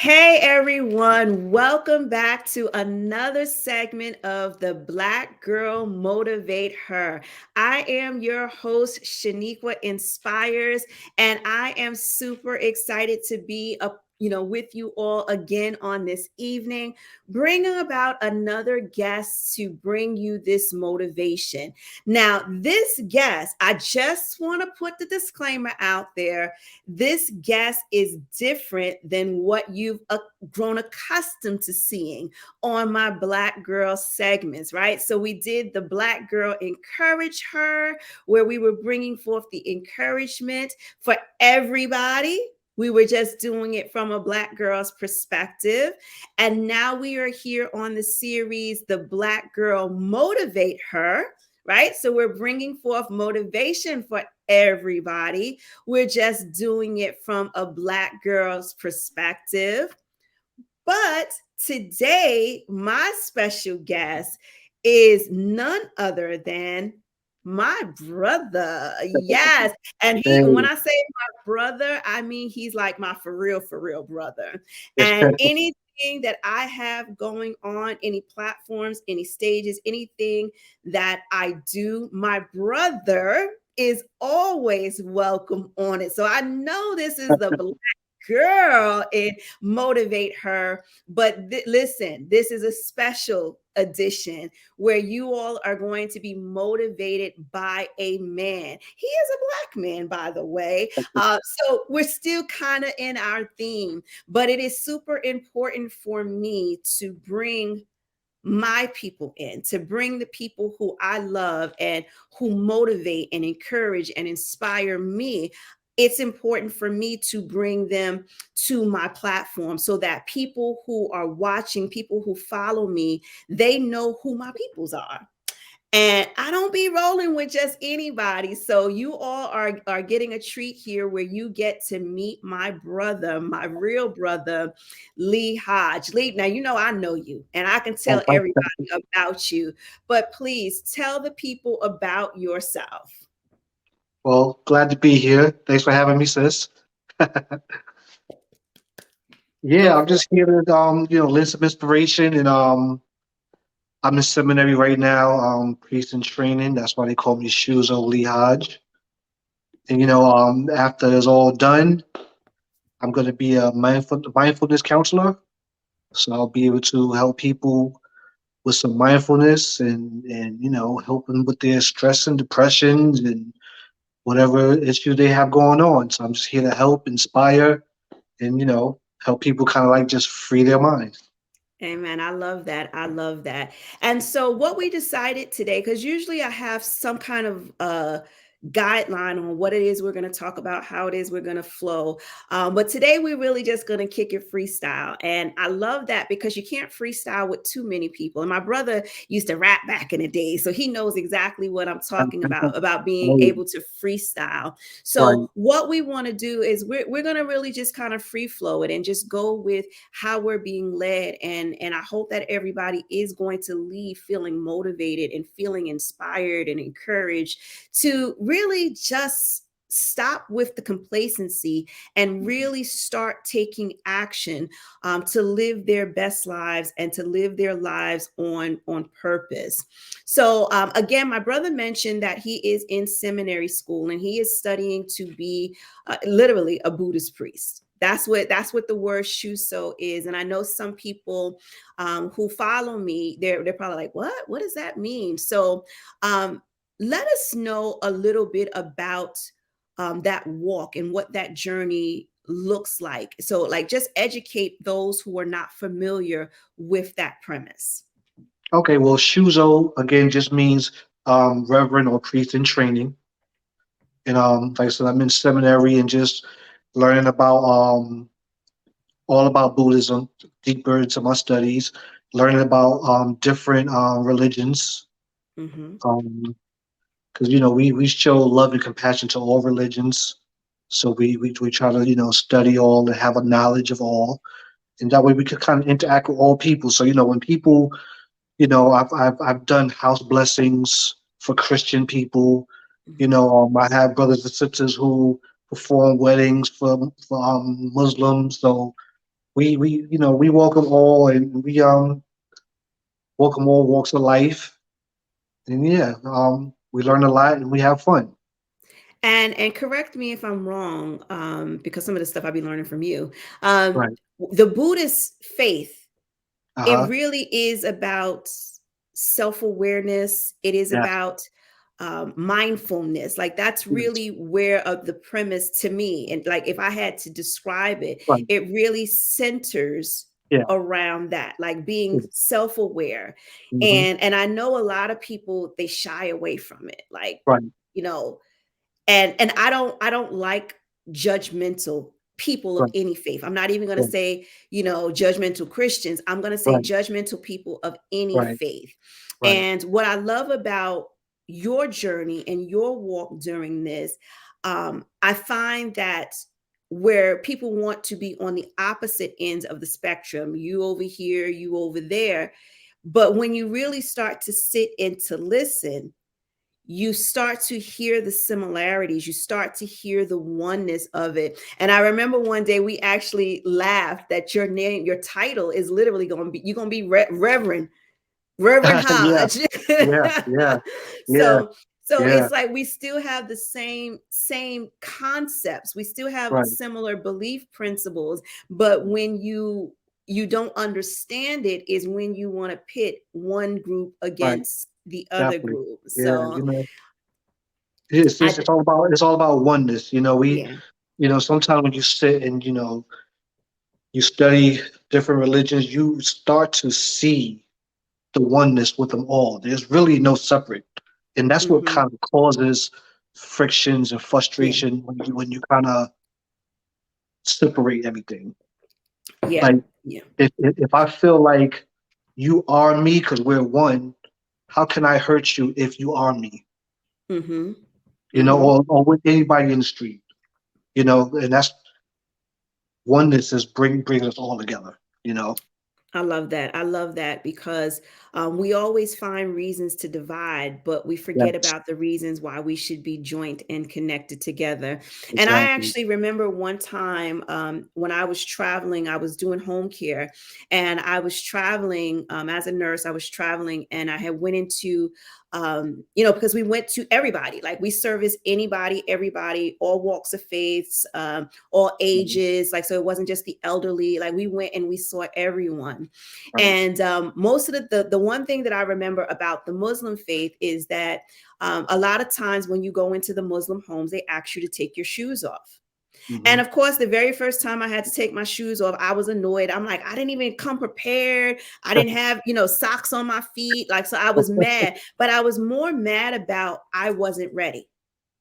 Hey everyone, welcome back to another segment of the Black Girl Motivate Her. I am your host, Sheniqua Inspires, and I am super excited to be with you all again on this evening, bringing about another guest to bring you this motivation. Now, this guest, I just want to put the disclaimer out there. This guest is different than what you've grown accustomed to seeing on my Black Girl segments, right? So we did the Black Girl Encourage Her, where we were bringing forth the encouragement for everybody. We were just doing it from a Black girl's perspective. And now we are here on the series, The Black Girl Motivate Her, right? So we're bringing forth motivation for everybody. We're just doing it from a Black girl's perspective. But today, my special guest is none other than my brother. Yes. And when Hey, I say my brother, I mean he's like my for real brother. And anything that I have going on, any platforms, any stages, anything that I do, my brother is always welcome on it. So I know this is the Black girl and motivate her. But listen, this is a special edition where you all are going to be motivated by a man. He is a Black man, by the way. So we're still kind of in our theme, but it is super important for me to bring my people in, to bring the people who I love and who motivate and encourage and inspire me. It's important for me to bring them to my platform so that people who are watching, people who follow me, they know who my peoples are. And I don't be rolling with just anybody. So you all are getting a treat here where you get to meet my brother, my real brother, Lee Hodge. Lee, now you know I know you and I can tell everybody about you, but please tell the people about yourself. well, glad to be here. Thanks for having me, sis. Yeah, Go I'm for just here to lend some inspiration and I'm in seminary right now, priest in training. That's why they call me Shuso Lee Hodge. And after it's all done, I'm gonna be a mindfulness counselor. So I'll be able to help people with some mindfulness and help them with their stress and depressions and whatever issue they have going on. So I'm just here to help, inspire, and help people kind of like just free their minds. Amen. I love that. I love that. And so, what we decided today, because usually I have some kind of guideline on what it is we're going to talk about, how it is we're going to flow. But today, we're really just going to kick it freestyle. And I love that because you can't freestyle with too many people. And my brother used to rap back in the day, so he knows exactly what I'm talking about being Right. able to freestyle. Right. So, what we want to do is we're going to really just kind of free flow it and just go with how we're being led. And I hope that everybody is going to leave feeling motivated and feeling inspired and encouraged to really just stop with the complacency and really start taking action to live their best lives and to live their lives on purpose. So again, my brother mentioned that he is in seminary school and he is studying to be literally a Buddhist priest. That's what the word Shuso is. And I know some people who follow me, they're probably like, what does that mean? So let us know a little bit about that walk and what that journey looks like. So like just educate those who are not familiar with that premise. Okay. Well, Shuzo again just means reverend or priest in training. And like I said, I'm in seminary and just learning about all about Buddhism, deeper into my studies, learning about different religions. Mm-hmm. Because we show love and compassion to all religions, so we try to study all and have a knowledge of all, and that way we could kind of interact with all people. So when people, I've done house blessings for Christian people. Mm-hmm. I have brothers and sisters who perform weddings for Muslims. So we welcome all, and we welcome all walks of life. And yeah, we learn a lot and we have fun. And correct me if I'm wrong, because some of the stuff I'll be learning from you. Um, Right. the Buddhist faith, it Uh-huh. really is about self-awareness. It is Yeah. about mindfulness. Like that's Yes. really where of the premise to me. And like if I had to describe it, Right. it really centers Yeah. around that, like being Yes. self-aware. Mm-hmm. And I know a lot of people they shy away from it. Like, Right. you know, and I don't like judgmental people of Right. any faith. I'm not even going to Right. say, judgmental Christians. I'm going to say Right. judgmental people of any Right. faith. Right. And what I love about your journey and your walk during this, I find that where people want to be on the opposite ends of the spectrum, you over here, you over there, but when you really start to sit and to listen, you start to hear the similarities, you start to hear the oneness of it. And I remember one day we actually laughed that your name, your title is literally going to be, you're going to be Reverend Yeah. Hodge. Yeah. Yeah. Yeah. So Yeah. it's like we still have the same concepts, we still have Right. similar belief principles, but when you don't understand it is when you want to pit one group Right. against the other Definitely. group. Yeah. So It's I it's all about oneness. yeah. Sometimes when you sit and you study different religions, you start to see the oneness with them all. There's really no separate, and that's what Mhm. kind of causes frictions and Yeah. frustration when you kind of separate everything. Yeah. Like Yeah. if I feel like you are me because we're one, how can I hurt you if you are me? Mhm. Mhm. Or with anybody in the street. And that's oneness is brings us all together. I love that. I love that because we always find reasons to divide, but we forget Yes, about the reasons why we should be joint and connected together. And I exactly. actually remember one time when I was traveling, I was doing home care, and I was traveling as a nurse. I was traveling, and I had went into because we went to everybody, like we service anybody, everybody, all walks of faiths, all Mhm. ages. Like, so it wasn't just the elderly. Like we went and we saw everyone. Right. And most of the one thing that I remember about the Muslim faith is that a lot of times when you go into the Muslim homes, they ask you to take your shoes off. Hmm. And of course, the very first time I had to take my shoes off, I was annoyed. I'm like, I didn't even come prepared. I didn't have, socks on my feet. Like, so I was mad, but I was more mad about I wasn't ready.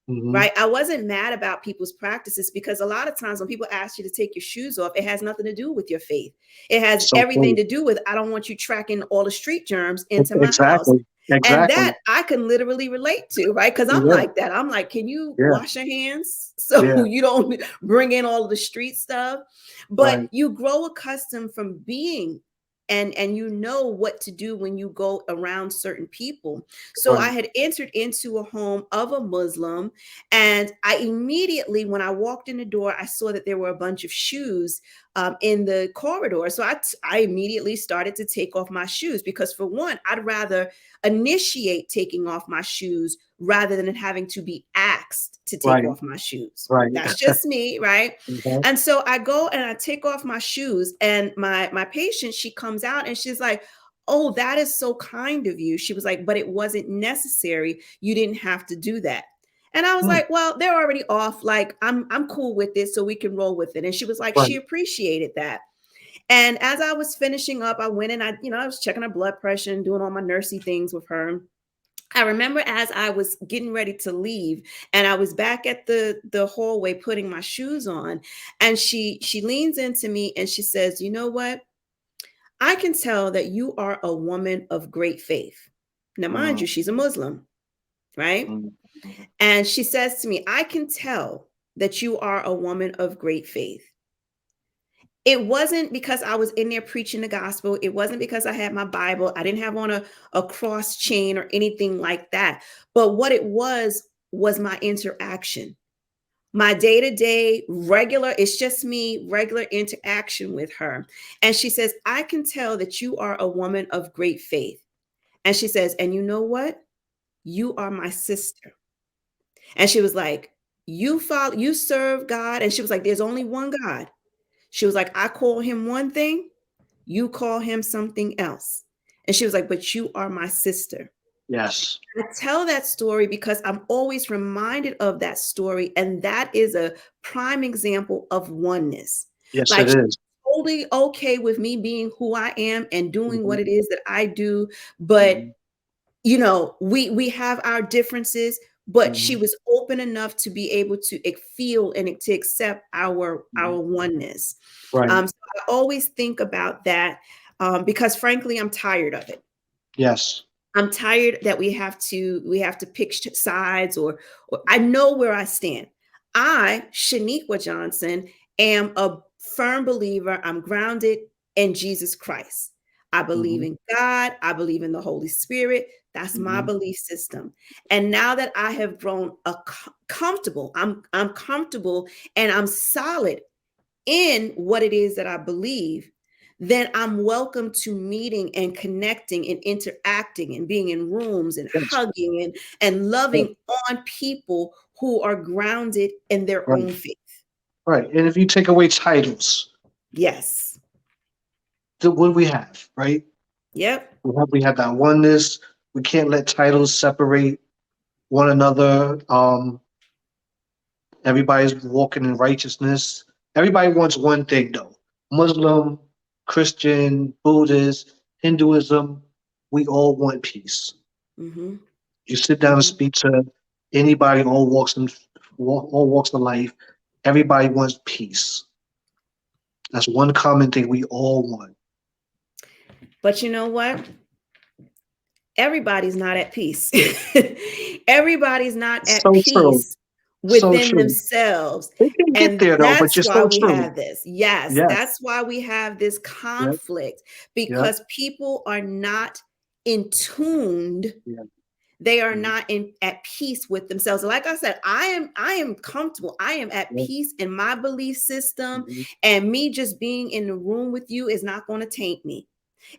Hmm. Right. I wasn't mad about people's practices because a lot of times when people ask you to take your shoes off, it has nothing to do with your faith. It has So everything true. to do with, I don't want you tracking all the street germs into my house. Exactly. And Exactly. that I can literally relate to, right? Because I'm Yeah. like that. I'm like, can you Yeah. wash your hands so Yeah. you don't bring in all of the street stuff? But Right. you grow accustomed from being and you know what to do when you go around certain people. So I Right. had entered into a home of a Muslim, and I immediately, when I walked in the door, I saw that there were a bunch of shoes in the corridor. So I immediately started to take off my shoes because, for one, I'd rather initiate taking off my shoes rather than having to be asked to take Right. off my shoes. Right. That's just me, right? Mhm. And so I go and I take off my shoes, and my patient, she comes out and she's like, "Oh, that is so kind of you." She was like, "But it wasn't necessary. You didn't have to do that." And I was Mm. like, "Well, they're already off. Like, I'm cool with it, so we can roll with it." And she was like, Right. she appreciated that. And as I was finishing up, I went and I was checking her blood pressure and doing all my nursey things with her. I remember as I was getting ready to leave, and I was back at the hallway putting my shoes on, and she leans into me and she says, "You know what? I can tell that you are a woman of great faith." Now, mind Mm. you, she's a Muslim, right? Mm. Mm. And she says to me, "I can tell that you are a woman of great faith." It wasn't because I was in there preaching the gospel. It wasn't because I had my Bible. I didn't have on a cross chain or anything like that. But what it was my interaction. my day-to-day regular, it's just me, regular interaction with her. And she says, I can tell that you are a woman of great faith. And she says, and you know what? You are my sister. And she was like, you serve God. And she was like, there's only one God. She was like, I call him one thing, you call him something else. And she was like, but you are my sister. Yes. I tell that story because I'm always reminded of that story. And that is a prime example of oneness. Yes, Like, it she's is. totally okay with me being who I am and doing Mm-hmm. what it is that I do. But, Mm-hmm. we have our differences, but she Mm-hmm. was open enough to be able to feel and to accept Mm-hmm. our oneness. Right. So I always think about that, because frankly, I'm tired of it. Yes. I'm tired that we have to pick sides, or I know where I stand. I, Sheniqua Johnson, am a firm believer. I'm grounded in Jesus Christ. I believe Mm-hmm. in God. I believe in the Holy Spirit. That's my Mm-hmm. belief system. And now that I have grown comfortable, I'm comfortable and I'm solid in what it is that I believe, then I'm welcome to meeting and connecting and interacting and being in rooms and Yes. hugging and Right. loving on people who are grounded in their Right. own faith. Right. And if you take away titles, Yes. what do we have? Right. Yep. We have that oneness. We can't let titles separate one another. Everybody's walking in righteousness. Everybody wants one thing though. Muslim, Christian, Buddhist, Hinduism, we all want peace. Mm-hmm. You sit down and Mm-hmm. speak to anybody, all walks of life. Everybody wants peace. That's one common thing we all want. But you know what? Everybody's not at peace. Everybody's not at So true. peace So within true. themselves. They can get And there though, but that's you're why so we true. have this. Yes, Yes. that's why we have this Yep. conflict, Yep. because people are not in tuned. Yeah. They are Mhm. not at peace with themselves. Like I said, I am comfortable. I am at Yep. peace in my belief system, Mhm. and me just being in the room with you is not going to taint me.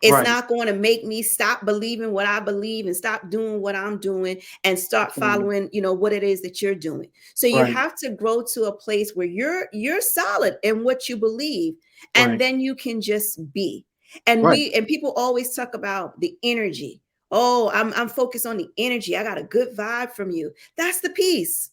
It's Right. not going to make me stop believing what I believe and stop doing what I'm doing and start Mhm. following, what it is that you're doing. So you Right. have to grow to a place where you're solid in what you believe, and Right. then you can just be. And Right. people always talk about the energy. Oh, I'm focused on the energy. I got a good vibe from you. That's the peace.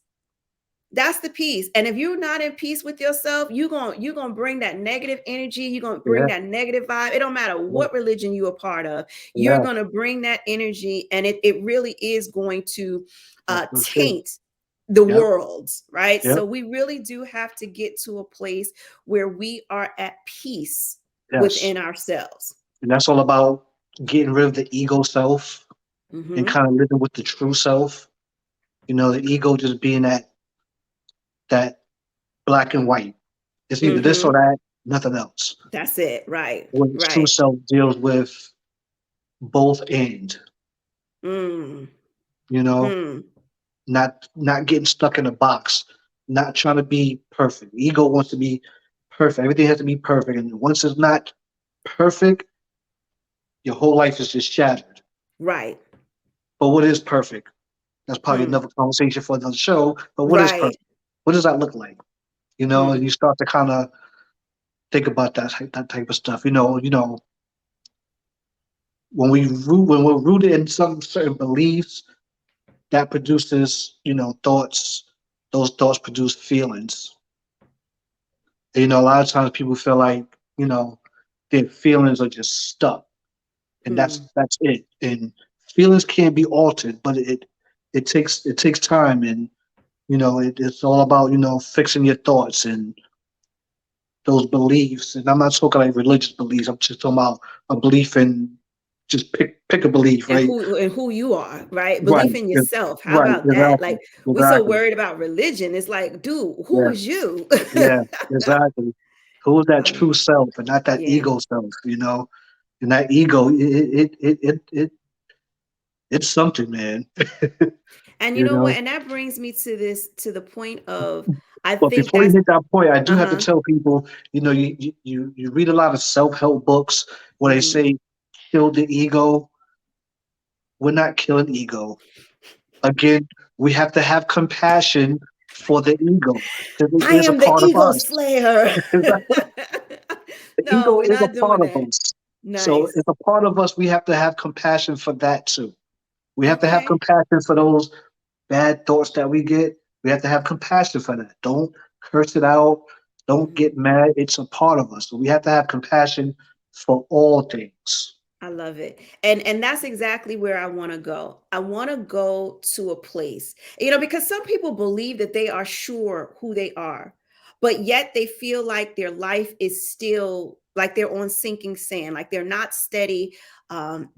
That's the peace. And if you're not in peace with yourself, you're gonna bring that negative energy, you're gonna bring Yeah. that negative vibe. It don't matter Yeah. what religion you're a part of, you're Yeah. gonna bring that energy, and it really is going to That's for sure. taint the Yep. world, right? Yep. So we really do have to get to a place where we are at peace Yes. within ourselves. And that's all about getting rid of the ego self and Hmm. kind of living with the true self. The ego just being that black and white. It's either this or Hmm. that, nothing else. That's it. Right. When the true Right. self deals with both ends, Mm. you know, Hmm. not getting stuck in a box, not trying to be perfect. Ego wants to be perfect. Everything has to be perfect. And once it's not perfect, your whole life is just shattered. Right. But what is perfect? That's probably Hmm. another conversation for another show. But what is Right. perfect? What does that look like? And Hmm. you start to kind of think about that type of stuff. When we're rooted in some certain beliefs, that produces thoughts. Those thoughts produce feelings. A lot of times people feel like their feelings are just stuck, and that's Hmm. that's it. And feelings can't be altered, but it takes time, and it's all about fixing your thoughts and those beliefs. And I'm not talking like religious beliefs. I'm just talking about a belief in just pick a belief, And right? who you are, right? Right. Belief in yourself. How Right. about that? Exactly. Like, we're so Exactly. worried about religion. It's like, dude, who Yeah. is you? Yeah. Exactly. Who's that Um, true self and not that yeah. ego self? And that ego, it's something, man. And you you know what? know. And that brings me to the point of, I But think before you that's hit that point, I do have to uh-huh. tell people, you read a lot of self-help books where they Hmm. say kill the ego. We're not killing ego. Again, we have to have compassion for the ego because it I is a am the part of ego us. slayer. The No, ego we're is a not part doing of that. us. So Nice. it's a part of us. We have to have compassion for that too. We have to have Okay. compassion for those bad thoughts that we get. We have to have compassion for that. Don't curse it out. Don't Mhm. get mad. It's a part of us. So we have to have compassion for all things. I love it. And that's exactly where I want to go. I want to go to a place. Because some people believe that they are sure who they are, but yet they feel like their life is still like they're on sinking sand, like they're not steady.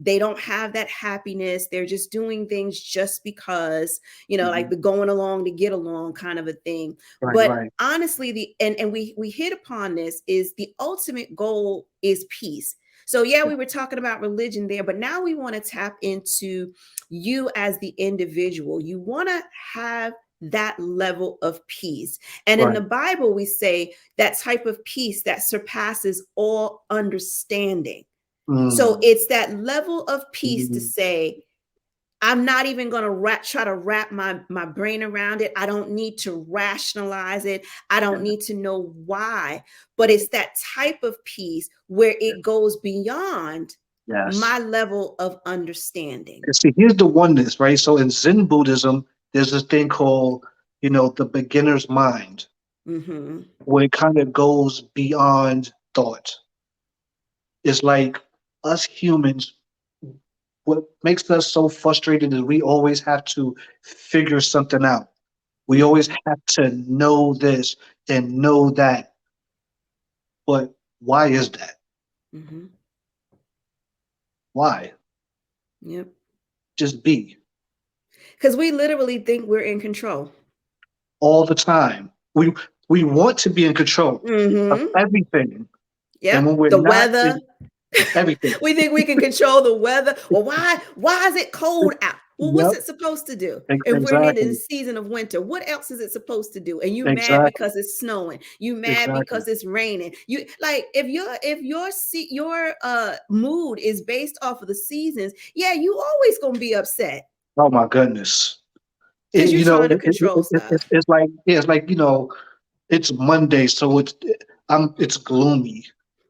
They don't have that happiness. They're just doing things just because, like Mhm. the going along to get along kind of a thing. Right, But right, honestly, and we hit upon this is the ultimate goal is peace. So, yeah, yeah, we were talking about religion there, but now we want to tap into you as the individual. You want to have that level of peace. And in right. the Bible, we say that type of peace that surpasses all understanding. So, Mm, it's that level of peace to mm, say, I'm not even going to try to wrap my brain around it. I don't need to rationalize it. I don't yeah, need to know why. But it's that type of peace where yeah, it goes beyond my yes. level of understanding. 'Cause see, here's the oneness, right? So in Zen Buddhism, there's this thing called, the beginner's mind, Hmm. where it kind of goes beyond thought. It's like us humans, what makes us so frustrated is we always have to figure something out. We always Hmm. have to know this and know that. But why is that? Hmm. Why? Yep. Just be Because we literally think we're in control. all the time. We want to be in control of Hmm. everything. And when Yep. we're The not, weather. it's everything. We think we can control the weather. Well, why is it cold out? Well, what's Yep. it supposed to do? If we're in the Exactly. season of winter, what else is it supposed to do? And you mad Exactly. because it's snowing. You mad Exactly. because it's raining. You like your mood is based off of the seasons, yeah, you always gonna be upset Oh my goodness. because It, you're you know, trying to control stuff. it's like, yeah, it's like, it's Monday, so it's gloomy.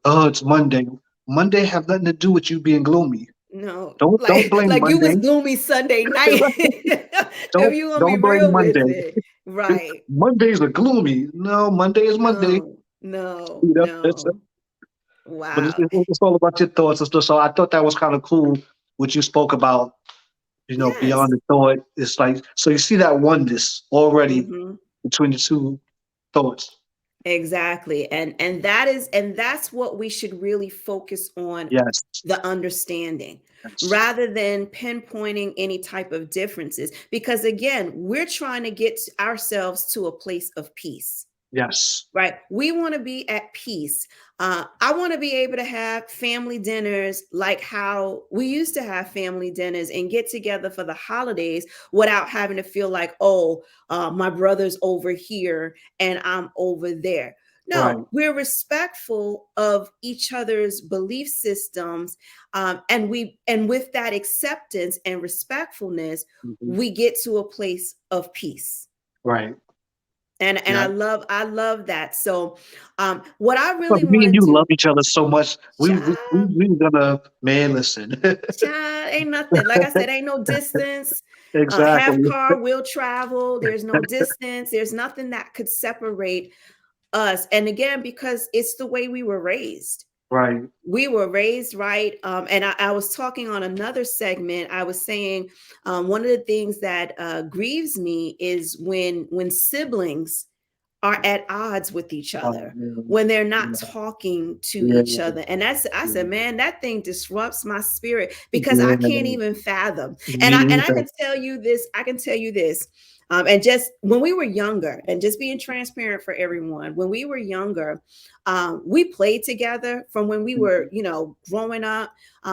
Oh, it's Monday. Monday have nothing to do with you being gloomy. No, Don't like blame like you was Monday. gloomy Sunday night. If you gonna be Don't blame real with Monday. it, right? Mondays are gloomy. No, Monday is Monday. No, no, You know, no. but it's, Wow. it's it's all about your thoughts and stuff. So I thought that was kind of cool what you spoke about. Beyond Yes. the thought. It's like so you see that oneness already Hmm. between the two thoughts. Exactly. And that's what we should really focus on, Yes, the understanding, yes, rather than pinpointing any type of differences, because again, we're trying to get ourselves to a place of peace. yes. Right. We want to be at peace. I want to be able to have family dinners like how we used to have family dinners and get together for the holidays without having to feel like, oh, my brother's over here and I'm over there. Right. No, we're respectful of each other's belief systems, and with that acceptance and respectfulness, Hmm. we get to a place of peace. Right. And Yeah. I love that. So what I But really me want and to you do, love each other so much. child, We gonna man listen. child, ain't nothing. Like I said, ain't no distance. Half Exactly. car will travel. There's no distance. There's nothing that could separate us. And again, because it's the way we were raised. Right. We were raised right. And I was talking on another segment. I was saying one of the things that grieves me is when siblings are at odds with each other, Yeah. when they're not Yeah. talking to Yeah. each other. And I Yeah. said, man, that thing disrupts my spirit because I Yeah. can't even fathom. And Me I either. can tell you this, And just when we were younger, and just being transparent for everyone, when we were younger, we played together from when we were, growing up.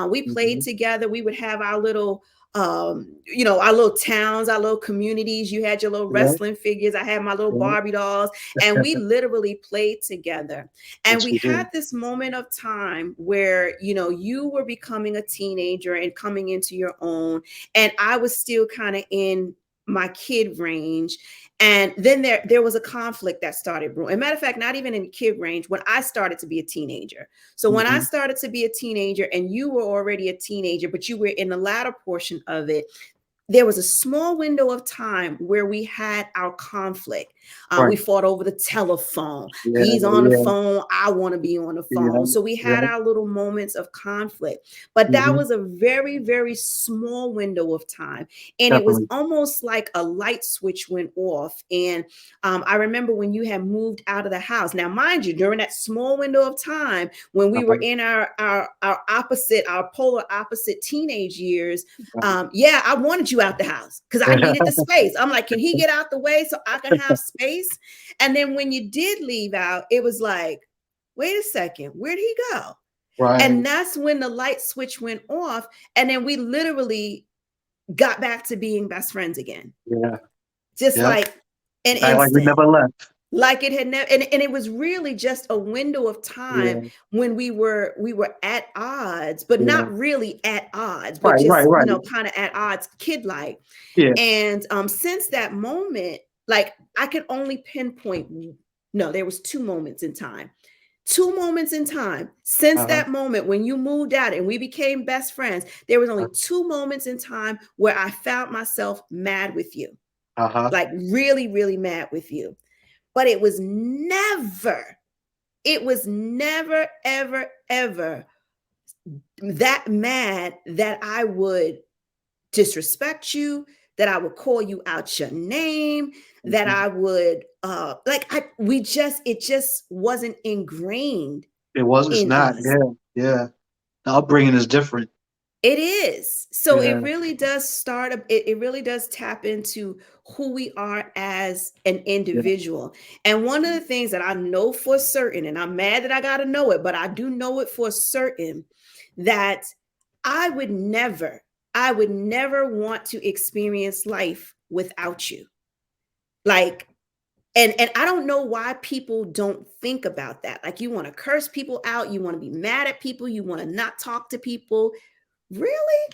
We played Mhm. together. We would have our little, our little towns, our little communities. You had your little Yeah, wrestling figures. I had my little yeah. Barbie dolls, and we literally played together. And Yes, we we did. had this moment of time where, you were becoming a teenager and coming into your own, and I was still kind of in my kid range. And then there was a conflict that started brewing. As a matter of fact, not even in kid range, when I started to be a teenager. So when I Mhm. started to be a teenager and you were already a teenager, but you were in the latter portion of it, there was a small window of time where we had our conflict. We Right. fought over the telephone. Yeah, He's on the yeah, phone. I want to be on the yeah, phone. So we had yeah. our little moments of conflict. But that Mhm. was a very, very small window of time. And it was Definitely. almost like a light switch went off. And I remember when you had moved out of the house. Now, mind you, during that small window of time, when we were Uh-huh. in our polar opposite teenage years, Uh-huh. yeah, I wanted you out the house because I needed the space. I'm like, can he get out the way so I can have space? And then when you did leave out, it was like, wait a second, where'd he go? And Right. that's when the light switch went off. And then we literally got back to being best friends again. Yeah. Just Yep. like an Act like we instant. never left. Like it had never, and it was really just a window of time Yeah. when we were at odds, but Yeah. not really at odds, but Right, right, just, right. kind of at odds, kid like. Yeah. And since that moment, like I could only pinpoint, no, there was two moments in time since Uh-huh. that moment when you moved out and we became best friends. There was only two moments in time where I found myself mad with you, Uh-huh. like really, really mad with you. But it was never, ever, ever that mad that I would disrespect you, that I would call you out your name, that Mhm. I would it just wasn't ingrained It was, it's in not. us. Yeah. Yeah. The upbringing is different. It is. So it Yeah. really does it really does tap into who we are as an Yeah. individual. And one of the things that I know for certain, and I'm mad that I got to know it, but I do know it for certain, that I would never, I would never want to experience life without you. Like, and I don't know why people don't think about that. Like, you want to curse people out, you want to be mad at people, you want to not talk to people. Really?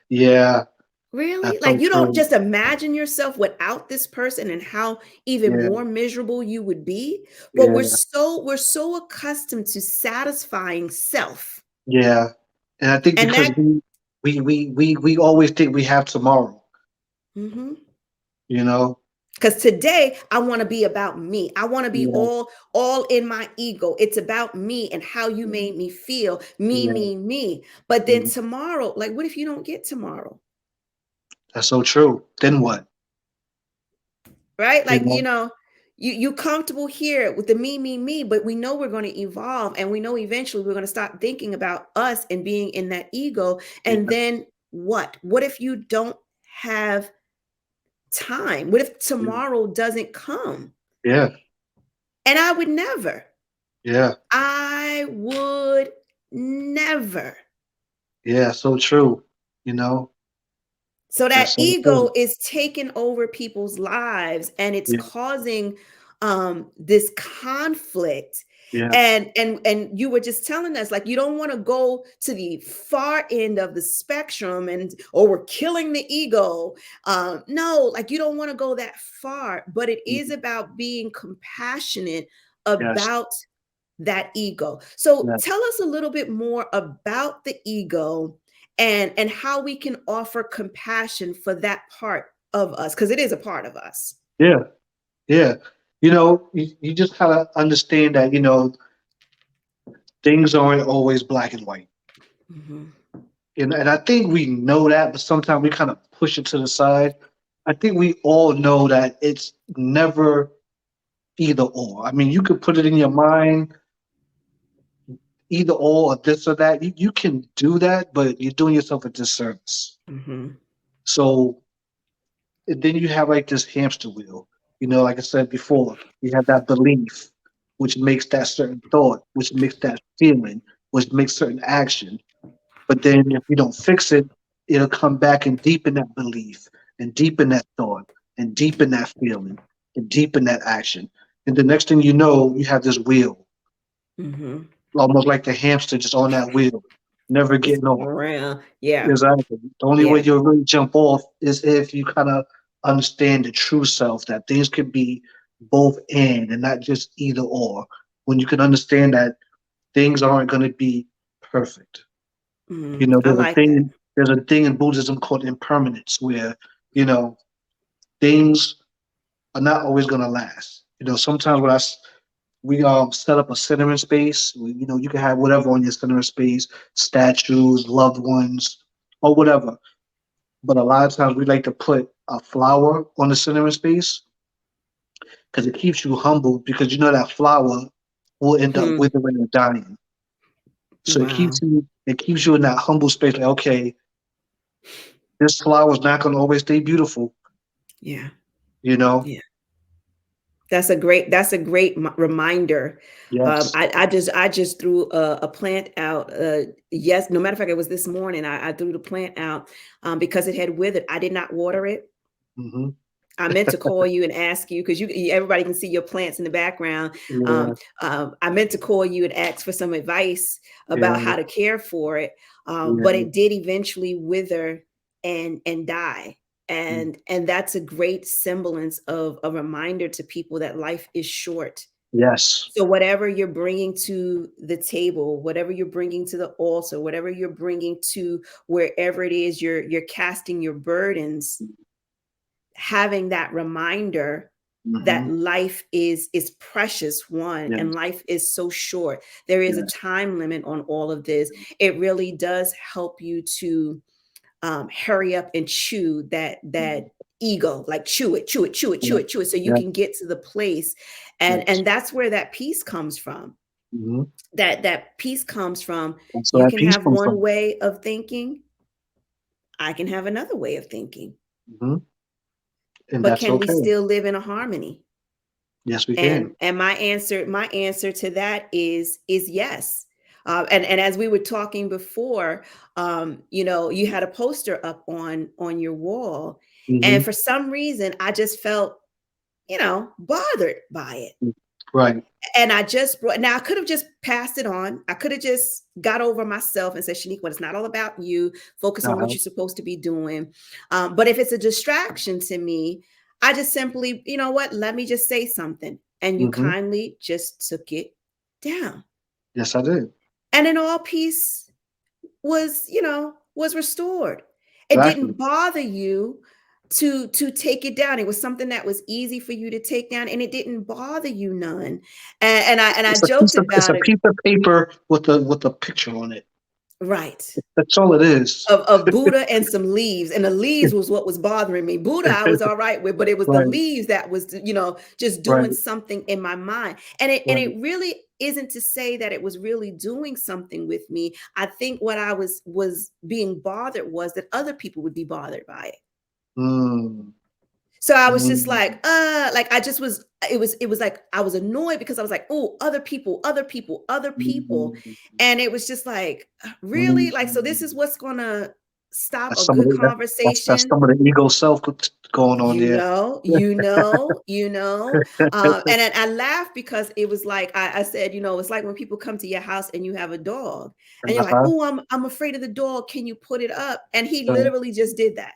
Yeah. Really? That's Like, so you don't true. just imagine yourself without this person and how even Yeah. more miserable you would be. But we're Yeah. so accustomed to satisfying self. Yeah. And I think And because that we always think we have tomorrow, mhm. you know? Because today I want to be about me. I want to be Yeah. all in my ego. It's about me and how you made me feel. Me, Yeah. me, me. But then Mhm. tomorrow, like, what if you don't get tomorrow? That's so true. Then what? Right? You Like, know? you comfortable here with the me, me, me, but we know we're going to evolve, and we know eventually we're going to stop thinking about us and being in that ego. And Yeah. then what? What if you don't have time? What if Yeah. tomorrow doesn't come? Yeah. And Yeah. I would never. Yeah. So true. You know? So that That's so ego true. is taking over people's lives, and it's Yeah. causing this conflict. Yeah. And you were just telling us, like, you don't want to go to the far end of the spectrum, and or we're killing the ego. No, like, you don't want to go that far, but it is Mhm. about being compassionate Yes. about that ego. So Yeah. tell us a little bit more about the ego, and how we can offer compassion for that part of us, because it is a part of us. Yeah. Yeah. You just gotta understand that, things aren't always black and white. Mhm. And I think we know that, but sometimes we kind of push it to the side. I think we all know that it's never either or. I mean, you could put it in your mind, either or this or that. You can do that, but you're doing yourself a disservice. Mhm. So And then you have like this hamster wheel. Like I said before, you have that belief, which makes that certain thought, which makes that feeling, which makes certain action. But then if you don't fix it, it'll come back and deepen that belief and deepen that thought and deepen that feeling and deepen that action. And the next thing you know, you have this wheel, Mm-hmm. almost like the hamster just on that wheel, never Just getting going off. around. Yeah. Exactly. The only way Yeah. you'll really jump off is if you kind of understand the true self, that things can be both and not just either or. When you can understand that things aren't going to be perfect. I There's a like that. thing in Buddhism called impermanence, where you know things are not always going to last. Sometimes we set up a centering space. You can have whatever on your centering space, statues, loved ones, or whatever. But a lot of times we like to put a flower on the centering space because it keeps you humble, because that flower will end up Hmm. withering and dying. So Wow. it keeps you in that humble space. Like, okay, this flower is not going to always stay beautiful. Yeah. You know. Yeah. That's a great reminder. Yes. I just threw a plant out. Yes, no matter of fact, it was this morning. I threw the plant out because it had withered. I did not water it. Hmm. I meant to call you and ask you because everybody can see your plants in the background. Yeah. I meant to call you and ask for some advice about Yeah. how to care for it, but Yeah. it did eventually wither and die. And that's a great semblance of a reminder to people that life is short. Yes. So whatever you're bringing to the table, whatever you're bringing to the altar, whatever you're bringing to wherever it is you're casting your burdens, having that reminder that Hmm. life is precious, one, and Yes. life is so short. There is a Yes. time limit on all of this. It really does help you to hurry up and chew that ego, like chew it, chew it, chew it, chew Yeah. it, chew it, so you Yeah. can get to the place. and Yes. and that's where that peace comes from. Hmm. That peace comes from, That's where you that can peace have comes one from. way of thinking, I can have another way of thinking, Hmm. And but that's can we okay. still live in a harmony? Yes, we can. And my answer to that is yes. And as we were talking before, you had a poster up on your wall, and Hmm. for some reason I just felt bothered by it. Right. And I just brought, now I could have just passed it on. I could have just got over myself and said, Sheniqua, it's not all about you. Focus on what Uh-huh. you're supposed to be doing. But if it's a distraction to me, I just simply, you know what, let me just say something. And you Hmm. kindly just took it down. Yes, I did. And then all peace was restored. It Exactly. didn't bother you to take it down. It was something that was easy for you to take down, and it didn't bother you none. And I joked It's about a it. piece of paper with a picture on it. Right. That's all it is. Of Buddha and some leaves. And the leaves was what was bothering me. Buddha, I was all right with, but it was the Right. leaves that was, just Right. doing something in my mind. And it Right. really isn't to say that it was really doing something with me. I think what I was being bothered was that other people would be bothered by it. Mm. So I was just Mm. like I just was, it was like I was annoyed because I was like, oh, other people, other people, other people. Mm. And it was just like, really? Like, so this Mm. is what's gonna stop That's a some of good that's conversation? some of the ego self going on You there. know, you know, you know. And then I laughed because it was like I said, it's like when people come to your house and you have a dog and you're like, Uh-huh. oh, I'm afraid of the dog. Can you put it up? And he Uh, literally just did that.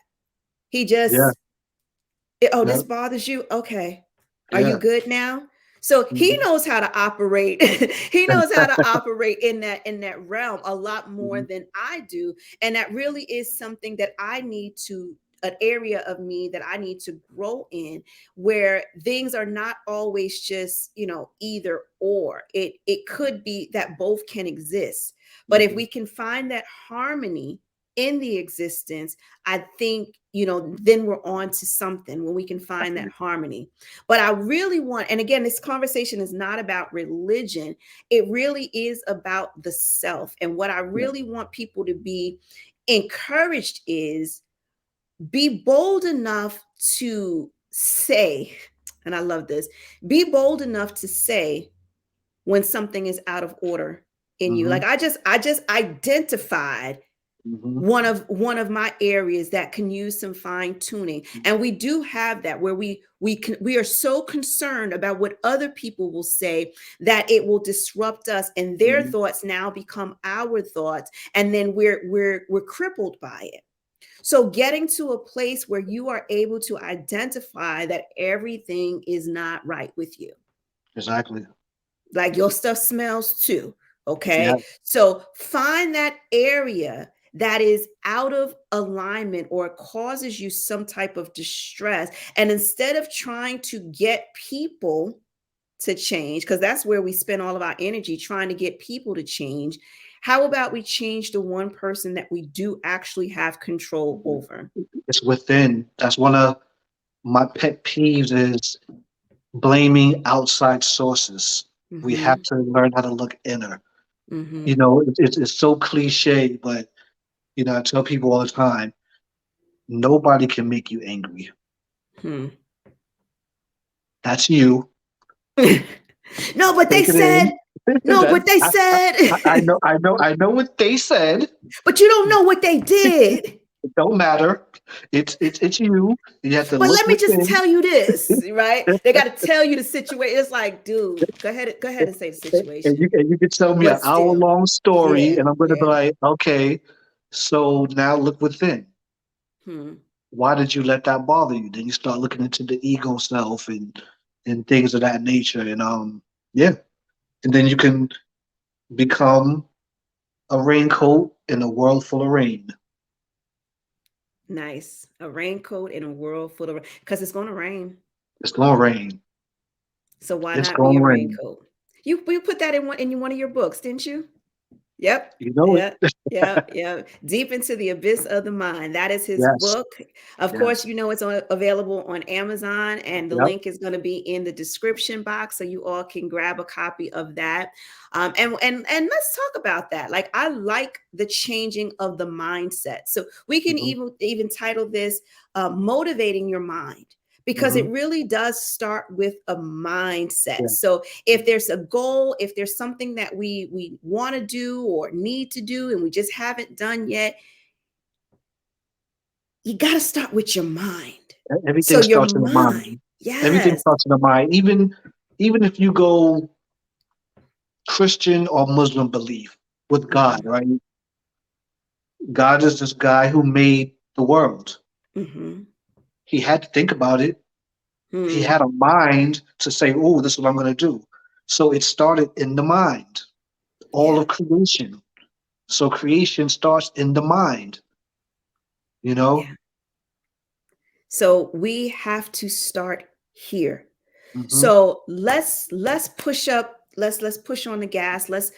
He yeah. just Oh, Yeah. this bothers you? Okay. Are you Yeah. good now? So he Mhm. knows how to operate. He knows how to operate in that realm a lot more Mhm. than I do. And that really is something that I need to an area of me that I need to grow in, where things are not always just, either or. It could be that both can exist. But if Mhm. we can find that harmony in the existence, I think, then we're on to something when we can find that Definitely. harmony. But I really want, and again, this conversation is not about religion. It really is about the self. And what I Yeah. really want people to be encouraged is be bold enough to say, and I love this, be bold enough to say when something is out of order in you. Mm-hmm. Like I just identified Mm-hmm. one of my areas that can use some fine tuning, and we do have that where we are so concerned about what other people will say that it will disrupt us, and their Mm-hmm. thoughts now become our thoughts, and then we're crippled by it. So getting to a place where you are able to identify that everything is not right with you, Exactly. like your stuff smells too. Yeah. Okay. So find that area that is out of alignment or causes you some type of distress. And instead of trying to get people to change, because that's where we spend all of our energy trying to get people to change, how about we change the one person that we do actually have control over? It's within. That's one of my pet peeves is blaming outside sources. We have Mm-hmm. to learn how to look inner. Mm-hmm. You know, it's so cliche, but you know, I tell people all the time, nobody can make you angry. Hmm. That's you. No, but they Take it said, in. no, That but they I said, know, I know what they said. but you don't know what they did. It don't matter. It's you. You have to But look let me just within. tell you this, right? They got to tell you the situation. It's like, dude, go ahead and say the situation. And you could tell me an But hour still, long story, yeah, and I'm going to be yeah. like, okay, so now look within. Hmm. Why did you let that bother you? Then you start looking into the ego self and things of that nature, and yeah, and then you can become a raincoat in a world full of rain. Nice. A raincoat in a world full of, because it's going to rain. It's gonna rain. So why It's not be gonna a rain. raincoat? You put that in one of your books, didn't you? Yep. You know Yeah. it. Yeah. Yeah. Deep into the abyss of the mind. That is his Yes. book. Of course, Yes. you know it's available on Amazon, and the Yep. link is going to be in the description box, so you all can grab a copy of that. And let's talk about that. Like, I like the changing of the mindset. So we can Hmm. even title this "Motivating Your Mind." Because Hmm. it really does start with a mindset. Yeah. So if there's a goal, if there's something that we want to do or need to do and we just haven't done yet, you got to start with your mind. So Everything your starts in the mind, mind. Everything yes. starts in the mind. Even if you go Christian or Muslim belief with God, Hmm. right? God is this guy who made the world. Hmm. He had to think about it. He Hmm. had a mind to say, "Oh, this is what I'm going to do." So it started in the mind. All Yeah. of creation. So creation starts in the mind. You know. Yeah. So we have to start here. Hmm. So let's push up. Let's push on the gas. Let's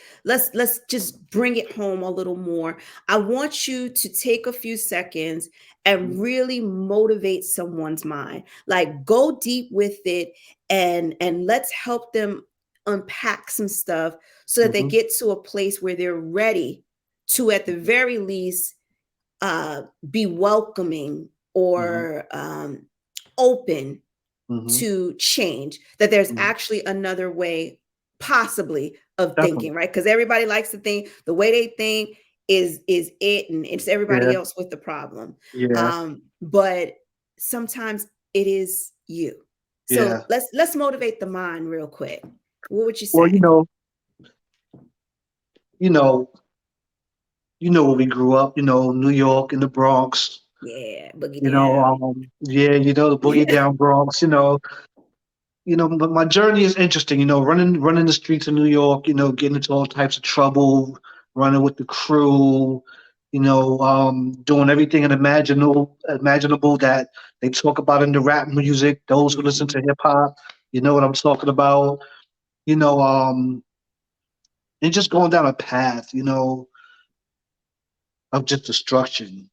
just bring it home a little more. I want you to take a few seconds and really motivate someone's mind. Like, go deep with it, and let's help them unpack some stuff so that they Hmm. get to a place where they're ready to, at the very least, uh, be welcoming Hmm. or open Hmm. to change, that there's Hmm. actually another way, possibly, of Definitely. thinking, right? Because everybody likes to think the way they think is it, and it's everybody Yeah. else with the problem. Yeah. But sometimes it is you. So Yeah. let's motivate the mind real quick. What would you Well, say? you know, where we grew up. New York in the Bronx. Yeah, boogie down. Yeah, the boogie down Bronx. But my journey is interesting. Running the streets of New York. Getting into all types of trouble, running with the crew. Doing everything imaginable that they talk about in the rap music. Those who listen to Mhm. hip hop, you know what I'm talking about. You know, and just going down a path. Of just destruction.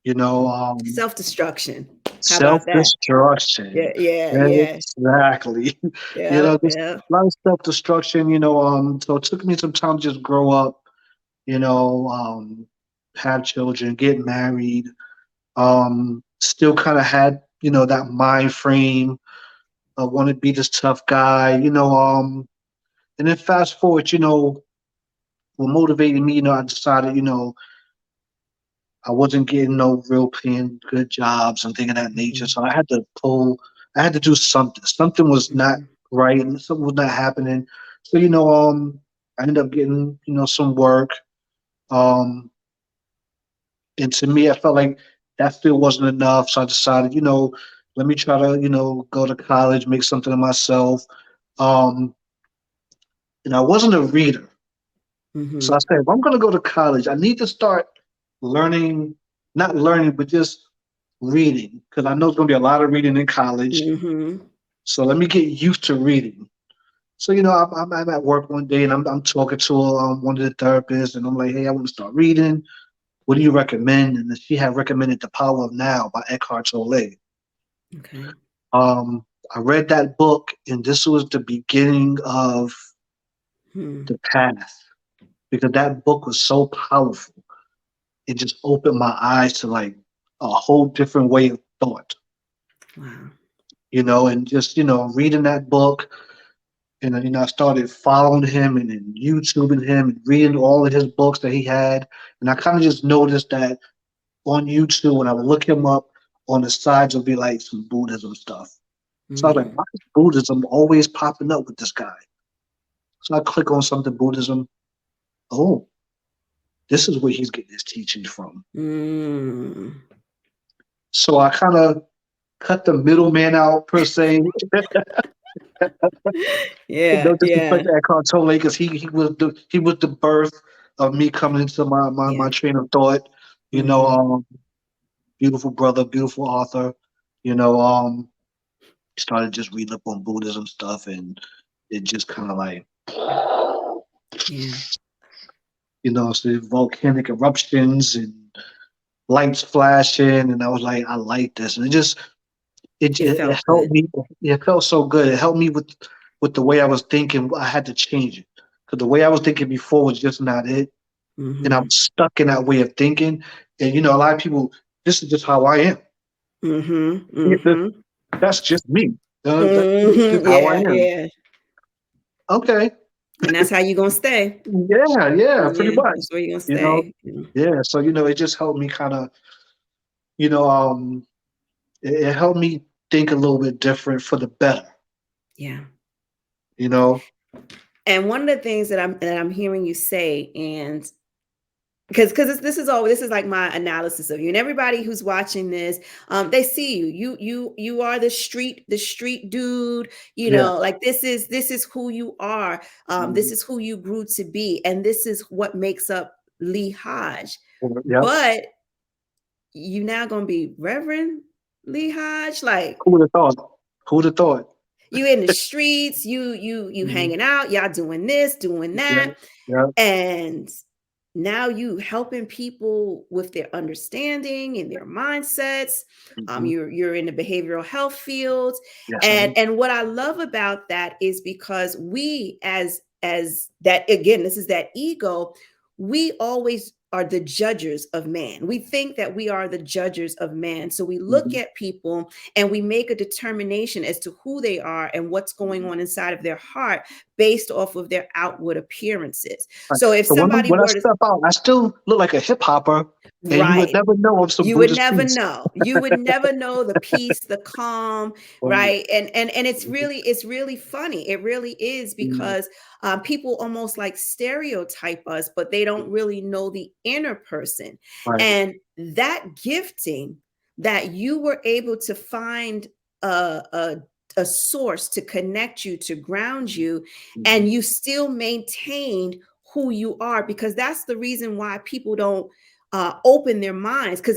You know, Self-destruction. How about that? self-destruction. Yeah, yeah, yeah, Exactly. yeah, Just yeah. a lot of self-destruction. So it took me some time to just grow up. You know, have children, get married. Still kind of had that mind frame. I want to be this tough guy, and then fast forward, what motivated me, I decided, I wasn't getting no real paying good jobs and things of that nature. So I had to do something. Something was not Mhm. right and something was not happening. So, I ended up getting, some work. Um, and to me, I felt like that still wasn't enough. So I decided, let me try to, go to college, make something of myself. Um, and I wasn't a reader. So I Mhm. said, if I'm going to go to college, I need to start learning, not learning, but just reading, because I know it's going to be a lot of reading in college. Mhm. So let me get used to reading. So, I'm at work one day and I'm talking to one of the therapists, and I'm like, hey, I want to start reading. What do you recommend? And she had recommended The Power of Now by Eckhart Tolle. Okay. I read that book, and this was the beginning of Hmm. the path, because that book was so powerful. It just opened my eyes to like a whole different way of thought, Wow. and just, reading that book. And then, I started following him and YouTubing him and reading all of his books that he had. And I kind of just noticed that on YouTube, when I would look him up, on the sides would be like some Buddhism stuff. So I was like, Mm. why is Buddhism always popping up with this guy? So I click on something Buddhism. Oh, this is where he's getting his teachings from. Mm. So I kind of cut the middleman out per se. Yeah. No Yeah. disrespect to Eckhart Tolle, because he was the birth of me coming into my Yeah. train of thought. You know, Mhm. beautiful brother, beautiful author. You know, started just reading up on Buddhism stuff, and it just kind of like, Yeah. so volcanic eruptions and lights flashing, and I was like, I like this, and It it felt helped good. me. It felt so good. It helped me with the way I was thinking. I had to change it, because the way I was thinking before was just not it, and I Mhm. was stuck in that way of thinking. And a lot of people, this is just how I am. Mhm. Yeah, Mhm. that's just me. This is Mhm. how I Yeah. am. Yeah. Okay. And that's how you gonna stay. Yeah, yeah, pretty Yeah. much. That's where you gonna You know, stay. Yeah. yeah. So it just helped me kind of, you know, um, it helped me think a little bit different for the better. Yeah. You know. And one of the things that I'm hearing you say, and because this is like my analysis of you, and everybody who's watching this, they see you are the street dude, Yeah. like this is who you are, this Mhm. is who you grew to be, and this is what makes up Lee Hodge. Yep. But you now gonna be Reverend Lee Hodge, like Who would have thought? Who would have thought? you in the streets, you Mhm. hanging out, y'all doing this, doing Yeah. that, Yeah. and now you helping people with their understanding and their mindsets. Hmm. You're in the behavioral health field, Yes, I and am. what I love about that is because we, as that, again, this is that ego. We always are the judges of man. We think that we are the judges of man. So we look Mhm. at people and we make a determination as to who they are and what's going on inside of their heart based off of their outward appearances. Right. So if So when somebody when I were to step out, I still look like a hip hopper, and you would right, never know of some you would Buddhist never priest. know. You would never know the peace, the calm, Right. right? And it's really funny. It really is Mhm. because people almost like stereotype us, but they don't really know the inner person. Right. And that gifting that you were able to find a a a source to connect you, to ground you, Mhm. and you still maintained who you are, because that's the reason why people don't open their minds, because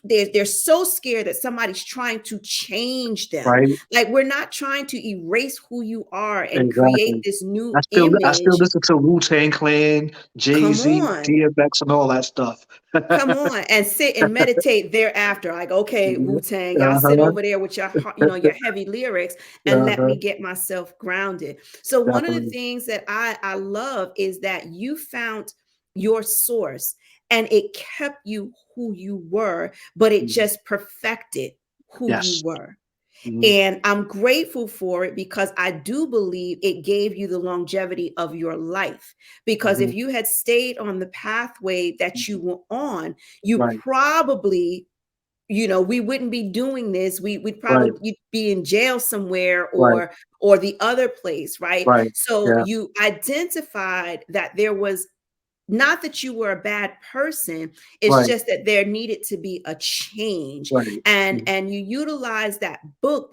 they're so scared that somebody's trying to change them. Right. Like, we're not trying to erase who you are and create Exactly. this new I still image. listen to Wu-Tang Clan, Come Jay-Z, on. DMX, and all that stuff. Come on and sit and meditate thereafter. Like, okay, Mhm. Wu-Tang, y'all sit Uh-huh. over there with your heavy lyrics, and let Uh-huh. me get myself grounded. So one of the Definitely. things that I love is that you found your source, and it kept you who you were, but it Mhm. just perfected who you Yes. were. Mhm. And I'm grateful for it because I do believe it gave you the longevity of your life. Because if Mhm. you had stayed on the pathway that you Mhm. were on, you Right. probably, we wouldn't be doing this. We'd Right. probably you'd be in jail somewhere Right. or the other place, right? Right. So Yeah. you identified that there was not that you were a bad person, it's Right. just that there needed to be a change. Right. and Mhm. and you utilized that book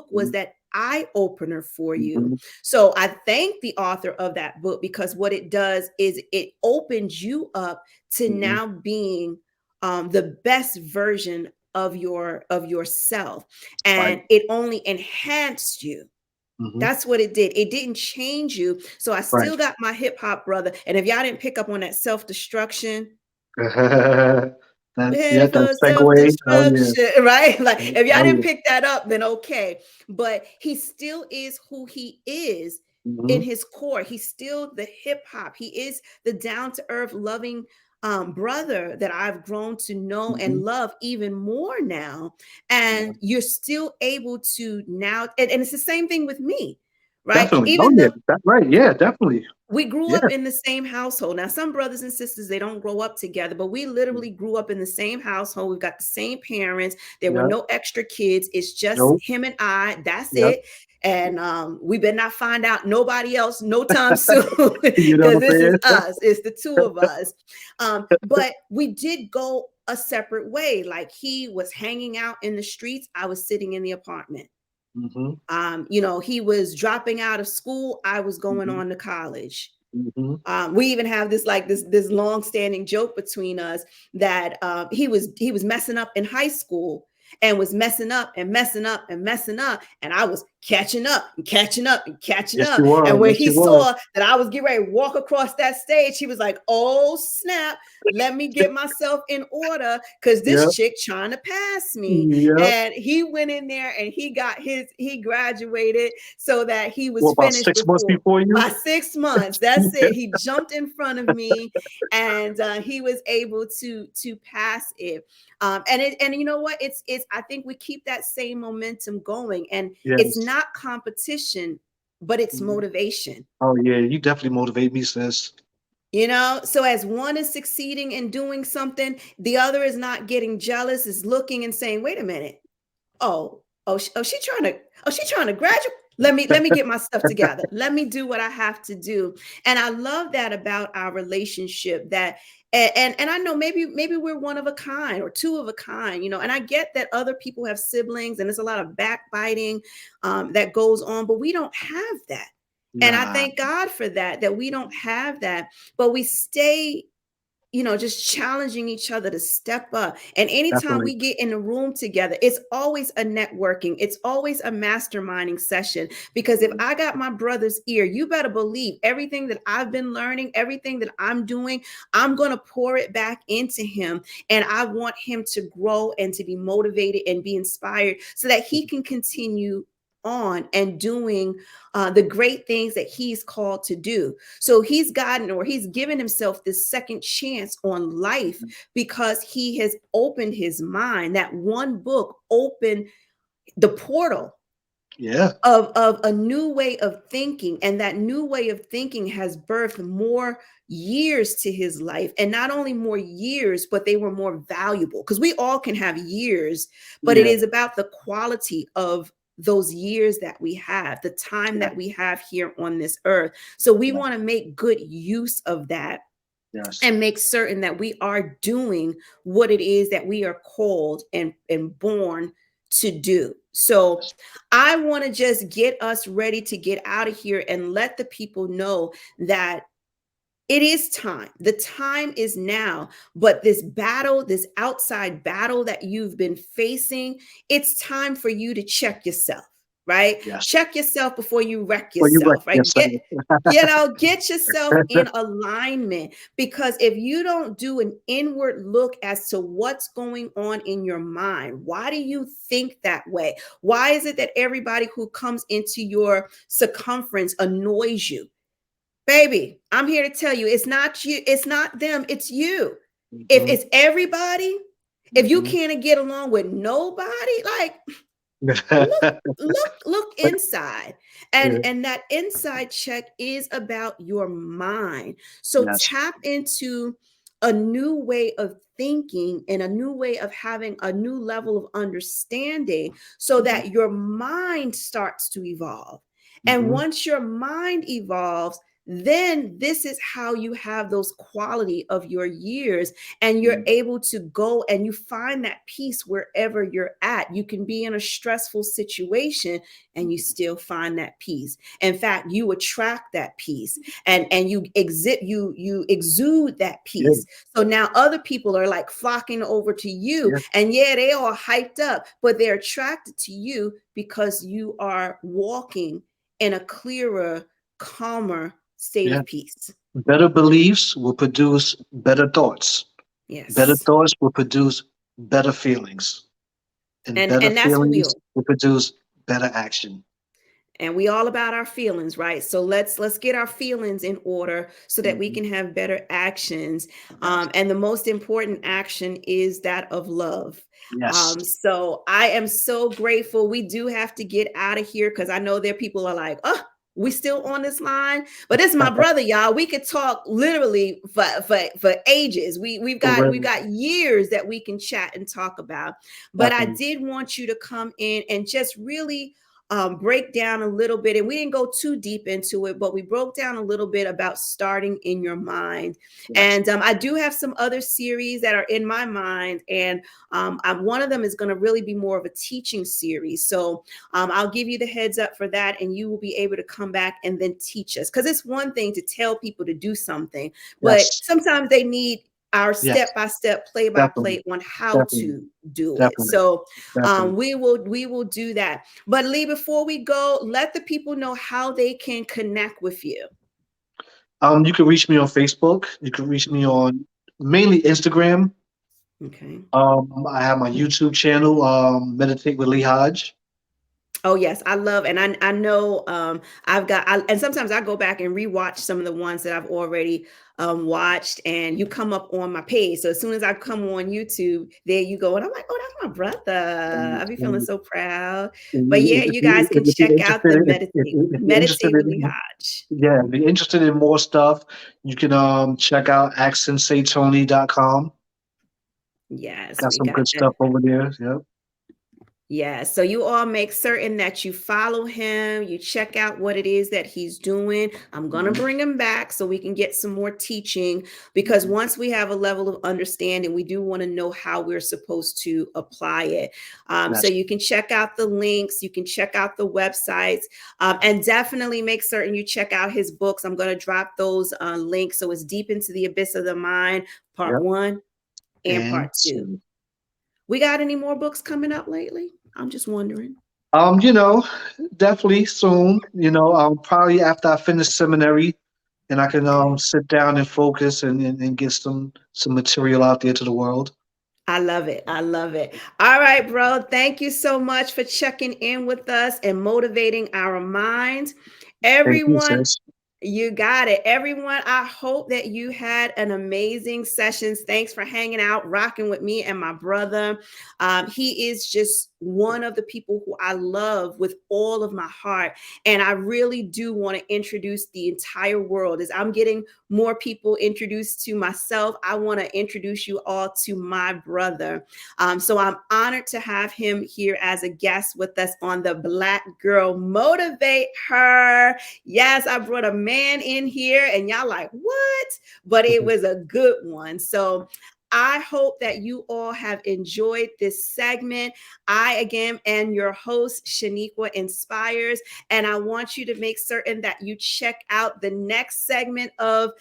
was Mhm. that eye opener for you. Mhm. So I thank the author of that book, because what it does is it opens you up to Mhm. now being the best version of yourself, Right. and it only enhanced you. Mhm. That's what it did. It didn't change you. So I Right. still got my hip hop brother. And if y'all didn't pick up on that self destruction, That, yeah, headed that for self segue. Oh yeah. destruction, right? Like if y'all Oh didn't yeah. pick that up, then okay. But he still is who he is in Mhm. his core. He's still the hip hop. He is the down to earth, loving brother that I've grown to know and Mhm. love even more now. Yeah. And you're still able to now, and it's the same thing with me, right? Definitely. Oh Even yeah. though That right. Yeah. Definitely. we grew Yeah. up in the same household. Now, some brothers and sisters, they don't grow up together, but we literally grew up in the same household. We've got the same parents. There were Yeah. no extra kids. It's just Nope. him and I. That's Yep. it. And we better not find out nobody else no time soon, You know because what I'm this is saying? us. It's the two of us. But we did go a separate way. Like he was hanging out in the streets. I was sitting in the apartment. Mhm. He was dropping out of school. I was going Mhm. on to college. Mhm. We even have this long standing joke between us that he was messing up in high school and was messing up and messing up and messing up, and I was catching up and catching up and catching Yes, up. you were. And when Yes, he you were. saw that I was getting ready to walk across that stage, he was like, "Oh snap! Let me get myself in order because this Yep. chick trying to pass me." Yep. And he went in there and he graduated so that he What was about finished 6 months before before you? by 6 months. That's it. He jumped in front of me, and he was able to pass it. And you know what? It's. I think we keep that same momentum going, and it's Yes. not competition, but it's Mhm. motivation. Oh yeah, you definitely motivate me, sis. So as one is succeeding in doing something, the other is not getting jealous, is looking and saying, "Wait a minute. She trying to graduate. Let me get my stuff together. Let me do what I have to do." And I love that about our relationship, that and I know maybe we're one of a kind or two of a kind, and I get that other people have siblings and there's a lot of backbiting that goes on, but we don't have that. And I Nah, thank God for that we don't have that, but we stay just challenging each other to step up. And anytime definitely. we get in a room together, it's always a networking, it's always a masterminding session. Because if Mhm. I got my brother's ear, you better believe everything that I've been learning, everything that I'm doing, I'm going to pour it back into him. And I want him to grow and to be motivated and be inspired so that he can continue on and doing the great things that he's called to do. So he's given himself this second chance on life because he has opened his mind. That one book opened the portal Yeah. of a new way of thinking. And that new way of thinking has birthed more years to his life. And not only more years, but they were more valuable, because we all can have years, but it Yeah. is about the quality of those years that we have, the time Yeah. that we have here on this earth. So we Yeah. want to make good use of that Yes. and make certain that we are doing what it is that we are called and born to do. So I want to just get us ready to get out of here and let the people know that it is time. The time is now. But this battle, this outside battle that you've been facing, it's time for you to check yourself, right? Yes. Check yourself before you wreck Well, you yourself, right? recognize yourself. Get yourself in alignment, because if you don't do an inward look as to what's going on in your mind, why do you think that way? Why is it that everybody who comes into your circumference annoys you? Baby, I'm here to tell you, it's not you, it's not them, it's you. If Mhm. it's everybody, If you Mhm. can't get along with nobody, like look inside. and Yeah. and that inside check is about your mind. So Yes. tap into a new way of thinking and a new way of having a new level of understanding so Mhm. that your mind starts to evolve. And Mhm. once your mind evolves, then this is how you have those quality of your years, and you're Mhm. able to go and you find that peace wherever you're at. You can be in a stressful situation and you still find that peace. In fact, you attract that peace, and you exude that Yeah. peace. So now other people are like flocking over to you, Yeah. and yeah, they all hyped up, but they're attracted to you because you are walking in a clearer, calmer state Yeah. of peace. Better beliefs will produce better thoughts. Better Yes. thoughts will produce better feelings. And better And that's what we feelings are. will produce better action. And we all about our feelings, right? So let's get our feelings in order so that we Mhm. can have better actions. Yes. And the most important action is that of love. Yes. So I am so grateful. We do have to get out of here because I know there people are like, oh, we still on this line, but it's my brother, y'all. We could talk literally for ages. We've got years that we can chat and talk about. But I Definitely. did want you to come in and just really break down a little bit, and we didn't go too deep into it, but we broke down a little bit about starting in your mind. Yes. And I do have some other series that are in my mind, and one of them is going to really be more of a teaching series. So I'll give you the heads up for that, and you will be able to come back and then teach us. Because it's one thing to tell people to do something, but Yes. sometimes they need our Yes. step by step, play by Definitely. play on how Definitely. to do it. Definitely. So Definitely. we will do that. But Lee, before we go, let the people know how they can connect with you. You can reach me on Facebook. You can reach me on mainly Instagram. Okay. I have my YouTube channel, Meditate with Lee Hodge. Oh yes, I love, and I know and sometimes I go back and rewatch some of the ones that I've already watched, and you come up on my page. So as soon as I come on YouTube, there you go, and I'm like, oh, that's my brother. I be feeling And so proud. But yeah, if you guys can you're check out the interested, if you're interested meditate with Lee in, Hodge. yeah, if you're interested in more stuff, you can check out accentsaitony.com. Yes, Got we some got good that. stuff over there. Yep. Yeah, so you all make certain that you follow him, you check out what it is that he's doing. I'm going to Mhm. bring him back so we can get some more teaching, because Mhm. once we have a level of understanding, we do want to know how we're supposed to apply it. So Yes. you can check out the links, you can check out the websites, and definitely make certain you check out his books. I'm going to drop those links. So it's Deep into the Abyss of the Mind, part Yep. 1 and And part 2. so, We got any more books coming up lately? I'm just wondering. you know, definitely soon. Probably after I finish seminary, and I can Okay. sit down and focus and get some material out there to the world. I love it. I love it. All right, bro. Thank you so much for checking in with us and motivating our minds. Thank you, Everyone, sis. you got it. Everyone, I hope that you had an amazing session. Thanks for hanging out, rocking with me and my brother. He is just one of the people who I love with all of my heart. And I really do want to introduce the entire world. As I'm getting more people introduced to myself, I want to introduce you all to my brother. So I'm honored to have him here as a guest with us on the Black Girl Motivate Her. Yes, I brought a man in here and y'all like, what? But it was a good one. So I hope that you all have enjoyed this segment. I, again, am your host, Sheniqua Inspires, and I want you to make certain that you check out the next segment of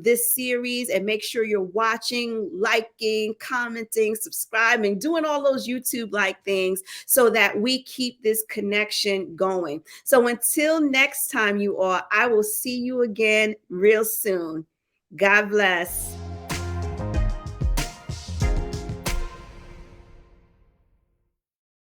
this series and make sure you're watching, liking, commenting, subscribing, doing all those YouTube-like things so that we keep this connection going. So until next time, you all, I will see you again real soon. God bless.